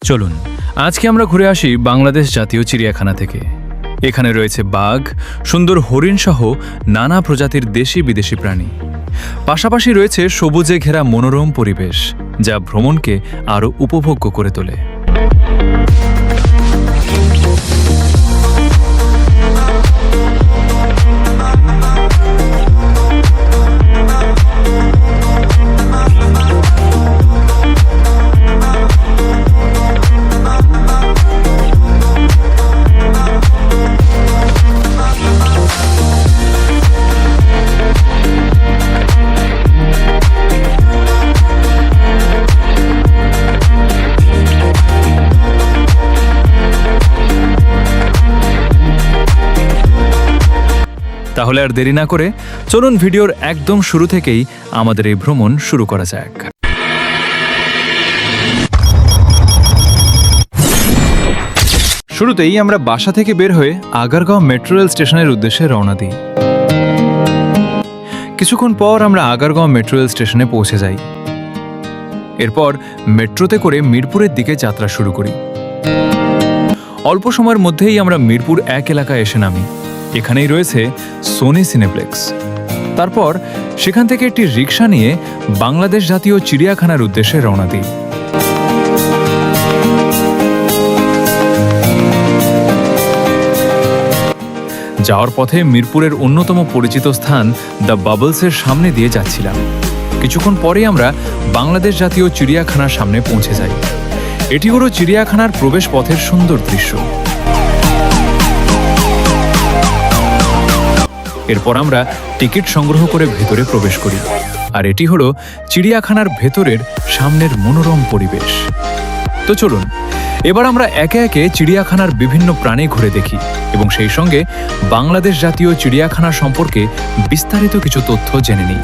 চলুন আজকে আমরা ঘুরে আসি বাংলাদেশ জাতীয় চিড়িয়াখানা থেকে। এখানে রয়েছে বাঘ, সুন্দর হরিণ সহ নানা প্রজাতির দেশি বিদেশি প্রাণী। পাশাপাশি রয়েছে সবুজে ঘেরা মনোরম পরিবেশ, যা ভ্রমণকে আরও উপভোগ্য করে তোলে। তাহলে আর দেরি না করে চলুন ভিডিওর একদম শুরু থেকেই আমাদের এই ভ্রমণ শুরু করা যাক। শুরুতেই আমরা বাসা থেকে বের হয়ে আগারগাঁও মেট্রো রেল স্টেশনের উদ্দেশ্যে রওনা দিই। কিছুক্ষণ পর আমরা আগারগাঁও মেট্রো রেল স্টেশনে পৌঁছে যাই। এরপর মেট্রোতে করে মিরপুরের দিকে যাত্রা শুরু করি। অল্প সময়ের মধ্যেই আমরা মিরপুর 1 এলাকায় এসে নামি। এখানেই রয়েছে সোনি সিনেপ্লেক্স। তারপর সেখান থেকে একটি রিক্সা নিয়ে বাংলাদেশ জাতীয় চিড়িয়াখানার উদ্দেশ্যে রওনা দিই। যাওয়ার পথে মিরপুরের অন্যতম পরিচিত স্থান দ্য বাবলসের সামনে দিয়ে যাচ্ছিলাম। কিছুক্ষণ পরেই আমরা বাংলাদেশ জাতীয় চিড়িয়াখানার সামনে পৌঁছে যাই। এটি হলো চিড়িয়াখানার প্রবেশ পথের সুন্দর দৃশ্য। এরপর আমরা টিকিট সংগ্রহ করে ভেতরে প্রবেশ করি। আর এটি হলো চিড়িয়াখানার ভেতরের সামনের মনোরম পরিবেশ। তো চলুন এবার আমরা একে একে চিড়িয়াখানার বিভিন্ন প্রাণী ঘুরে দেখি এবং সেই সঙ্গে বাংলাদেশ জাতীয় চিড়িয়াখানা সম্পর্কে বিস্তারিত কিছু তথ্য জেনে নিই।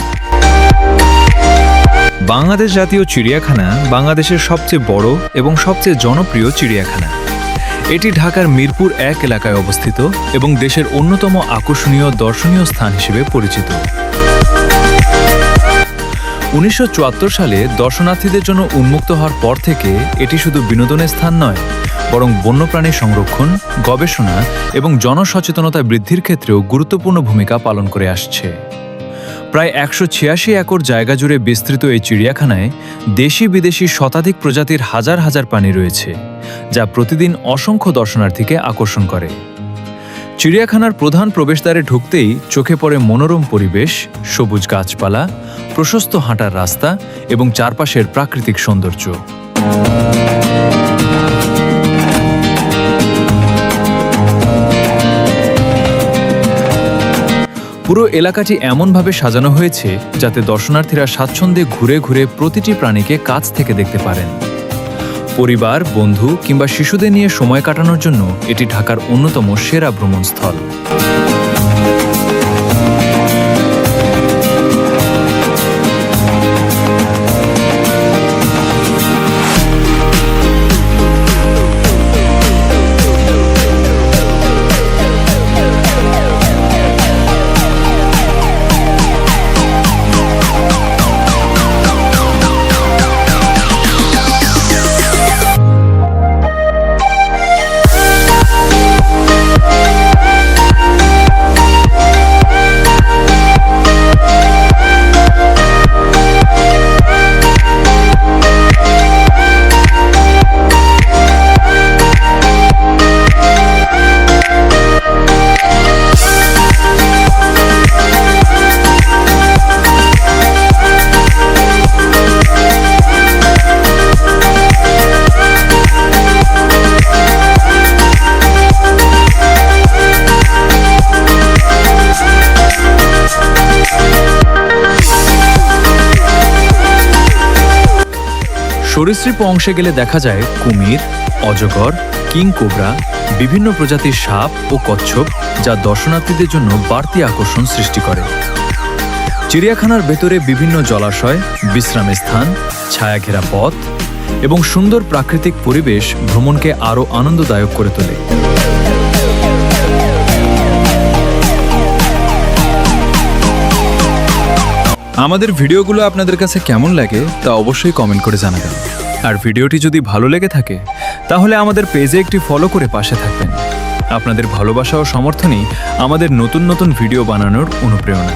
বাংলাদেশ জাতীয় চিড়িয়াখানা বাংলাদেশের সবচেয়ে বড় এবং সবচেয়ে জনপ্রিয় চিড়িয়াখানা। এটি ঢাকার মিরপুর 1 এলাকায় অবস্থিত এবং দেশের অন্যতম আকর্ষণীয় দর্শনীয় স্থান হিসেবে পরিচিত। 1974 সালে দর্শনার্থীদের জন্য উন্মুক্ত হওয়ার পর থেকে এটি শুধু বিনোদনের স্থান নয়, বরং বন্যপ্রাণী সংরক্ষণ, গবেষণা এবং জনসচেতনতা বৃদ্ধির ক্ষেত্রেও গুরুত্বপূর্ণ ভূমিকা পালন করে আসছে। প্রায় 186 একর জায়গা জুড়ে বিস্তৃত এই চিড়িয়াখানায় দেশি বিদেশি শতাধিক প্রজাতির হাজার হাজার প্রাণী রয়েছে, যা প্রতিদিন অসংখ্য দর্শনার্থীকে আকর্ষণ করে। চিড়িয়াখানার প্রধান প্রবেশদ্বারে ঢুকতেই চোখে পড়ে মনোরম পরিবেশ, সবুজ গাছপালা, প্রশস্ত হাঁটার রাস্তা এবং চারপাশের প্রাকৃতিক সৌন্দর্য। পুরো এলাকাটি এমনভাবে সাজানো হয়েছে যাতে দর্শনার্থীরা স্বাচ্ছন্দ্যে ঘুরে ঘুরে প্রতিটি প্রাণীকে কাছ থেকে দেখতে পারেন। পরিবার, বন্ধু কিংবা শিশুদের নিয়ে সময় কাটানোর জন্য এটি ঢাকার অন্যতম সেরা ভ্রমণস্থল। সরীসৃপ অংশে গেলে দেখা যায় কুমির, অজগর, কিং কোবরা, বিভিন্ন প্রজাতির সাপ ও কচ্ছপ, যা দর্শনার্থীদের জন্য বাড়তি আকর্ষণ সৃষ্টি করে। চিড়িয়াখানার ভেতরে বিভিন্ন জলাশয়, বিশ্রামের স্থান, ছায়াঘেরা পথ এবং সুন্দর প্রাকৃতিক পরিবেশ ভ্রমণকে আরও আনন্দদায়ক করে তোলে। আমাদের ভিডিওগুলো আপনাদের কাছে কেমন লাগে তা অবশ্যই কমেন্ট করে জানাবেন। আর ভিডিওটি যদি ভালো লেগে থাকে তাহলে আমাদের পেজে একটি ফলো করে পাশে থাকবেন। আপনাদের ভালোবাসা ও সমর্থনই আমাদের নতুন নতুন ভিডিও বানানোর অনুপ্রেরণা।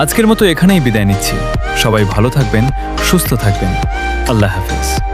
আজকের মতো এখানেই বিদায় নিচ্ছি। সবাই ভালো থাকবেন, সুস্থ থাকবেন। আল্লাহ হাফেজ।